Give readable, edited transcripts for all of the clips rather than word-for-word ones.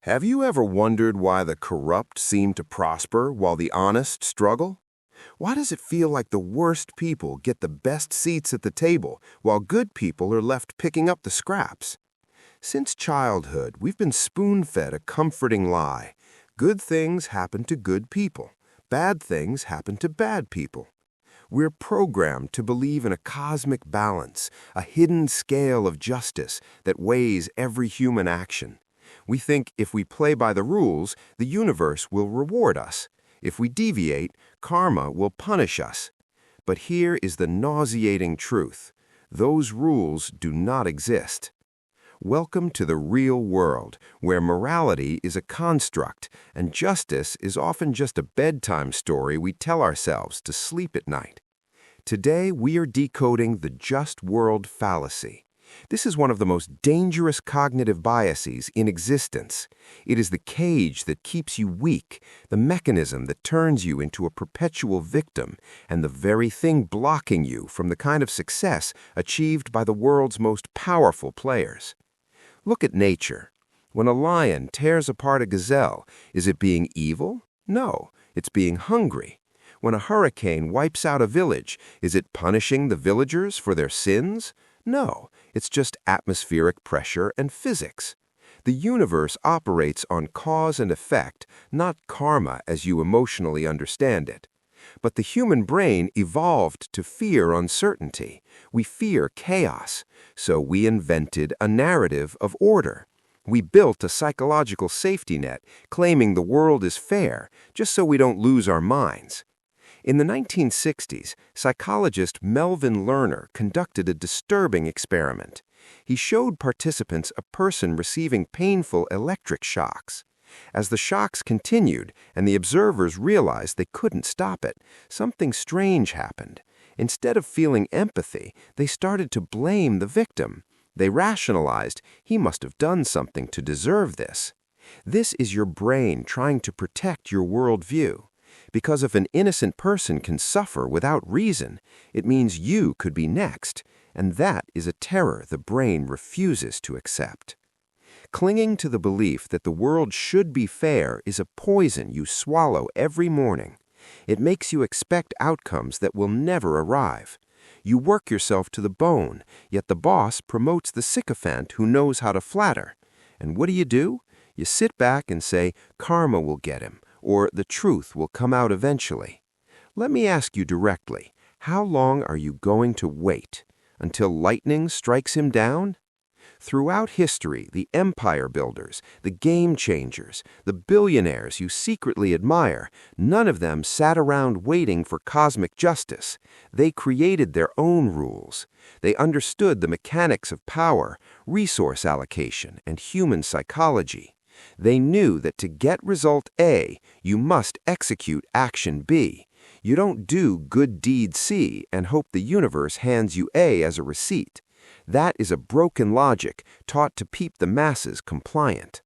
Have you ever wondered why the corrupt seem to prosper while the honest struggle? Why does it feel like the worst people get the best seats at the table while good people are left picking up the scraps? Since childhood, we've been spoon-fed a comforting lie. Good things happen to good people. Bad things happen to bad people. We're programmed to believe in a cosmic balance, a hidden scale of justice that weighs every human action. We think if we play by the rules, the universe will reward us. If we deviate, karma will punish us. But here is the nauseating truth. Those rules do not exist. Welcome to the real world, where morality is a construct and justice is often just a bedtime story we tell ourselves to sleep at night. Today, we are decoding the just world fallacy. This is one of the most dangerous cognitive biases in existence. It is the cage that keeps you weak, the mechanism that turns you into a perpetual victim, and the very thing blocking you from the kind of success achieved by the world's most powerful players. Look at nature. When a lion tears apart a gazelle, is it being evil? No, it's being hungry. When a hurricane wipes out a village, is it punishing the villagers for their sins? No, it's just atmospheric pressure and physics. The universe operates on cause and effect, not karma as you emotionally understand it. But the human brain evolved to fear uncertainty. We fear chaos, so we invented a narrative of order. We built a psychological safety net, claiming the world is fair, just so we don't lose our minds. In the 1960s, psychologist Melvin Lerner conducted a disturbing experiment. He showed participants a person receiving painful electric shocks. As the shocks continued and the observers realized they couldn't stop it, something strange happened. Instead of feeling empathy, they started to blame the victim. They rationalized, he must have done something to deserve this. This is your brain trying to protect your worldview. Because if an innocent person can suffer without reason, it means you could be next, and that is a terror the brain refuses to accept. Clinging to the belief that the world should be fair is a poison you swallow every morning. It makes you expect outcomes that will never arrive. You work yourself to the bone, yet the boss promotes the sycophant who knows how to flatter. And what do? You sit back and say, karma will get him, or the truth will come out eventually. Let me ask you directly, how long are you going to wait? Until lightning strikes him down? Throughout history, the empire builders, the game changers, the billionaires you secretly admire, none of them sat around waiting for cosmic justice. They created their own rules. They understood the mechanics of power, resource allocation, and human psychology. They knew that to get result A, you must execute action B. You don't do good deed C and hope the universe hands you A as a receipt. That is a broken logic taught to keep the masses compliant.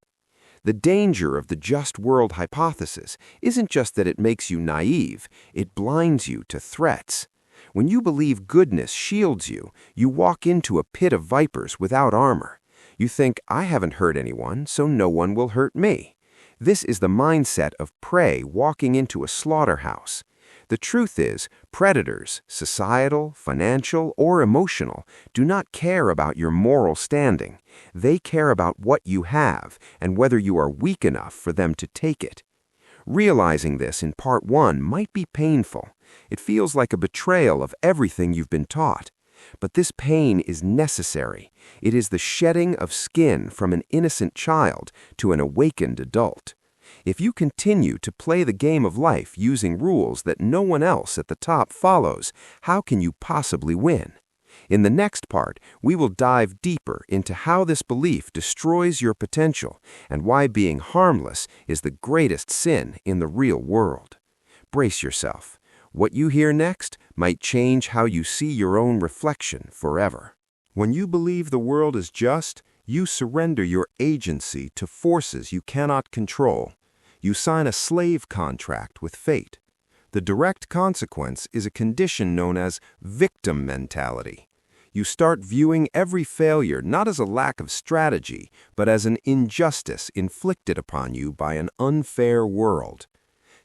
The danger of the just world hypothesis isn't just that it makes you naive, it blinds you to threats. When you believe goodness shields you, you walk into a pit of vipers without armor. You think, I haven't hurt anyone, so no one will hurt me. This is the mindset of prey walking into a slaughterhouse. The truth is, predators, societal, financial, or emotional, do not care about your moral standing. They care about what you have and whether you are weak enough for them to take it. Realizing this in part 1 might be painful. It feels like a betrayal of everything you've been taught. But this pain is necessary. It is the shedding of skin from an innocent child to an awakened adult. If you continue to play the game of life using rules that no one else at the top follows, how can you possibly win? In the next part, we will dive deeper into how this belief destroys your potential and why being harmless is the greatest sin in the real world. Brace yourself. What you hear next might change how you see your own reflection forever. When you believe the world is just, you surrender your agency to forces you cannot control. You sign a slave contract with fate. The direct consequence is a condition known as victim mentality. You start viewing every failure not as a lack of strategy, but as an injustice inflicted upon you by an unfair world.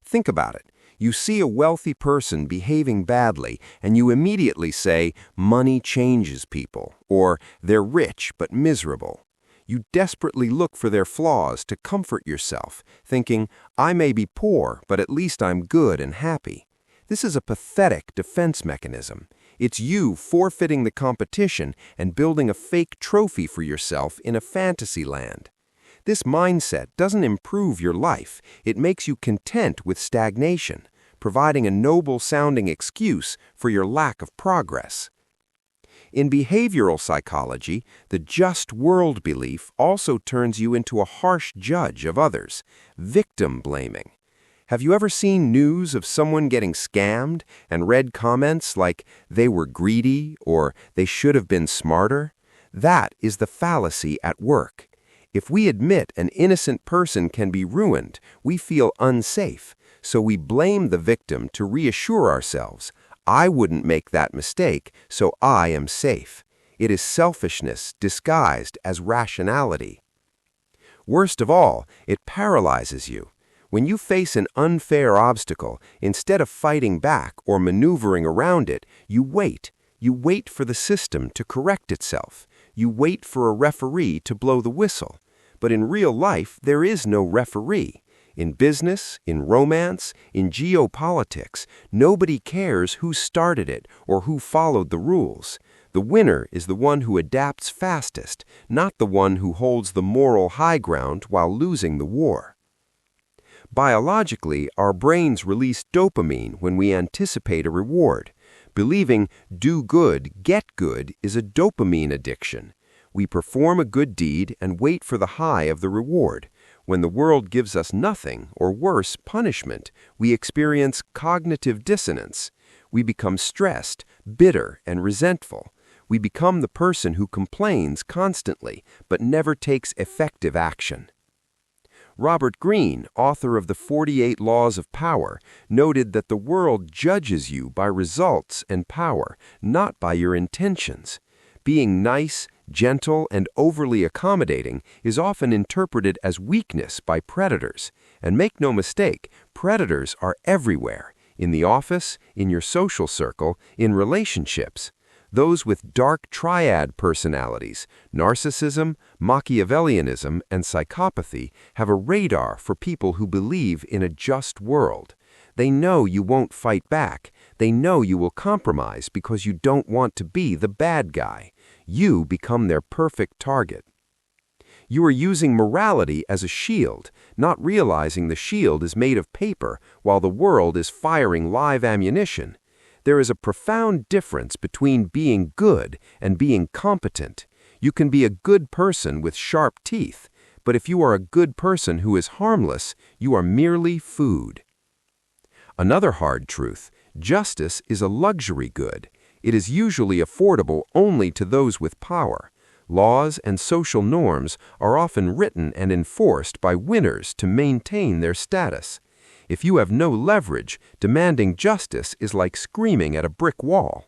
Think about it. You see a wealthy person behaving badly, and you immediately say, money changes people, or they're rich but miserable. You desperately look for their flaws to comfort yourself, thinking, I may be poor, but at least I'm good and happy. This is a pathetic defense mechanism. It's you forfeiting the competition and building a fake trophy for yourself in a fantasy land. This mindset doesn't improve your life. It makes you content with stagnation, providing a noble-sounding excuse for your lack of progress. In behavioral psychology, the just world belief also turns you into a harsh judge of others, victim blaming. Have you ever seen news of someone getting scammed and read comments like they were greedy or they should have been smarter? That is the fallacy at work. If we admit an innocent person can be ruined, we feel unsafe, so we blame the victim to reassure ourselves, I wouldn't make that mistake, so I am safe. It is selfishness disguised as rationality. Worst of all, it paralyzes you. When you face an unfair obstacle, instead of fighting back or maneuvering around it, you wait. You wait for the system to correct itself. You wait for a referee to blow the whistle. But in real life, there is no referee. In business, in romance, in geopolitics, nobody cares who started it or who followed the rules. The winner is the one who adapts fastest, not the one who holds the moral high ground while losing the war. Biologically, our brains release dopamine when we anticipate a reward. Believing do good, get good is a dopamine addiction. We perform a good deed and wait for the high of the reward. When the world gives us nothing, or worse, punishment, we experience cognitive dissonance. We become stressed, bitter, and resentful. We become the person who complains constantly, but never takes effective action. Robert Greene, author of The 48 Laws of Power, noted that the world judges you by results and power, not by your intentions. Being nice, gentle, and overly accommodating is often interpreted as weakness by predators. And make no mistake, predators are everywhere, in the office, in your social circle, in relationships. Those with dark triad personalities, narcissism, Machiavellianism, and psychopathy have a radar for people who believe in a just world. They know you won't fight back. They know you will compromise because you don't want to be the bad guy. You become their perfect target. You are using morality as a shield, not realizing the shield is made of paper while the world is firing live ammunition. There is a profound difference between being good and being competent. You can be a good person with sharp teeth, but if you are a good person who is harmless, you are merely food. Another hard truth, justice is a luxury good. It is usually affordable only to those with power. Laws and social norms are often written and enforced by winners to maintain their status. If you have no leverage, demanding justice is like screaming at a brick wall.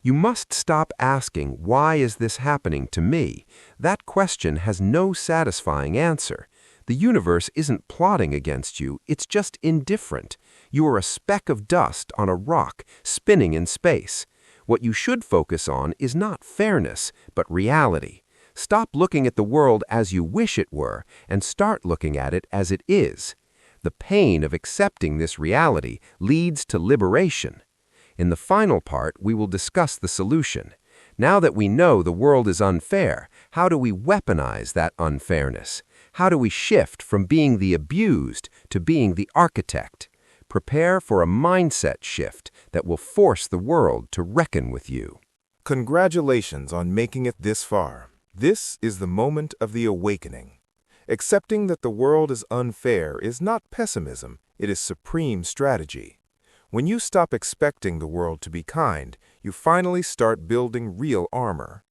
You must stop asking, why is this happening to me? That question has no satisfying answer. The universe isn't plotting against you, it's just indifferent. You are a speck of dust on a rock, spinning in space. What you should focus on is not fairness, but reality. Stop looking at the world as you wish it were, and start looking at it as it is. The pain of accepting this reality leads to liberation. In the final part, we will discuss the solution. Now that we know the world is unfair, how do we weaponize that unfairness? How do we shift from being the abused to being the architect? Prepare for a mindset shift that will force the world to reckon with you. Congratulations on making it this far. This is the moment of the awakening. Accepting that the world is unfair is not pessimism, it is supreme strategy. When you stop expecting the world to be kind, you finally start building real armor.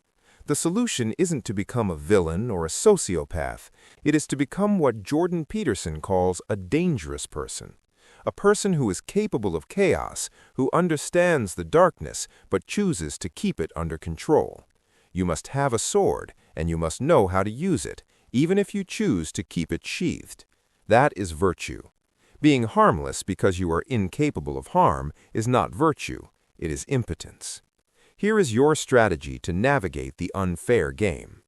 The solution isn't to become a villain or a sociopath. It is to become what Jordan Peterson calls a dangerous person. a person who is capable of chaos, who understands the darkness but chooses to keep it under control. You must have a sword, and you must know how to use it, even if you choose to keep it sheathed. That is virtue. Being harmless because you are incapable of harm is not virtue, it is impotence. Here is your strategy to navigate the unfair game.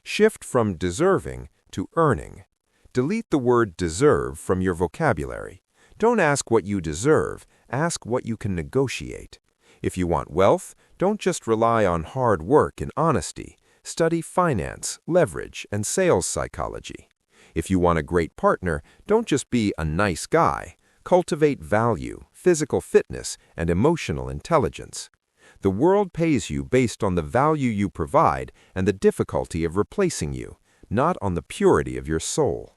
Shift from deserving to earning. Delete the word deserve from your vocabulary. Don't ask what you deserve, ask what you can negotiate. If you want wealth, don't just rely on hard work and honesty. Study finance, leverage, and sales psychology. If you want a great partner, don't just be a nice guy. Cultivate value, physical fitness, and emotional intelligence. The world pays you based on the value you provide and the difficulty of replacing you, not on the purity of your soul.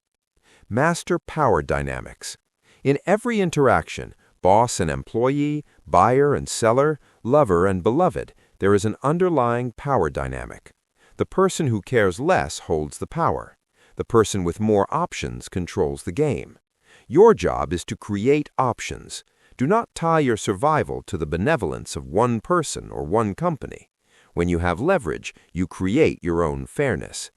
Master power dynamics. In every interaction, boss and employee, buyer and seller, lover and beloved, there is an underlying power dynamic. The person who cares less holds the power. The person with more options controls the game. Your job is to create options. Do not tie your survival to the benevolence of one person or one company. When you have leverage, you create your own fairness.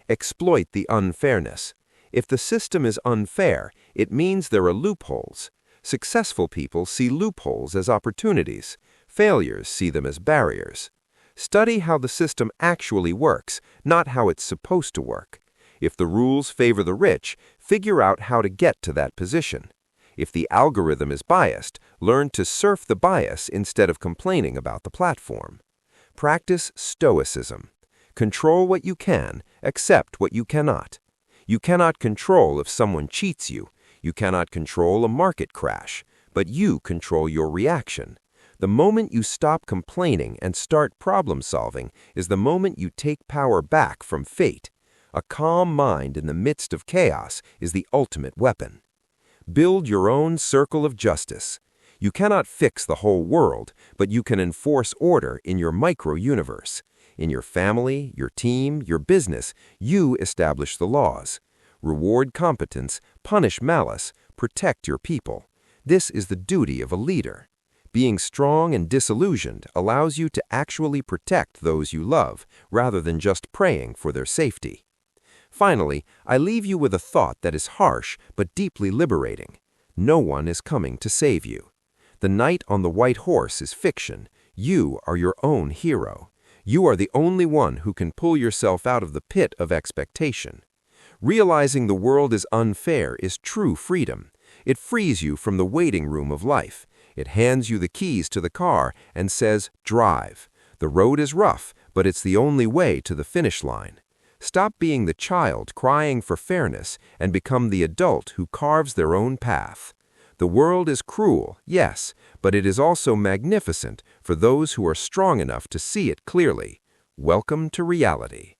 Exploit the unfairness. If the system is unfair, it means there are loopholes. Successful people see loopholes as opportunities. Failures see them as barriers. Study how the system actually works, not how it's supposed to work. If the rules favor the rich, figure out how to get to that position. If the algorithm is biased, learn to surf the bias instead of complaining about the platform. Practice stoicism. Control what you can, accept what you cannot. You cannot control if someone cheats you. You cannot control a market crash, but you control your reaction. The moment you stop complaining and start problem solving is the moment you take power back from fate. A calm mind in the midst of chaos is the ultimate weapon. Build your own circle of justice. You cannot fix the whole world, but you can enforce order in your micro-universe. In your family, your team, your business, you establish the laws. Reward competence, punish malice, protect your people. This is the duty of a leader. Being strong and disillusioned allows you to actually protect those you love, rather than just praying for their safety. Finally, I leave you with a thought that is harsh but deeply liberating. No one is coming to save you. The knight on the white horse is fiction. You are your own hero. You are the only one who can pull yourself out of the pit of expectation. Realizing the world is unfair is true freedom. It frees you from the waiting room of life. It hands you the keys to the car and says, drive. The road is rough, but it's the only way to the finish line. Stop being the child crying for fairness and become the adult who carves their own path. The world is cruel, yes, but it is also magnificent for those who are strong enough to see it clearly. Welcome to reality.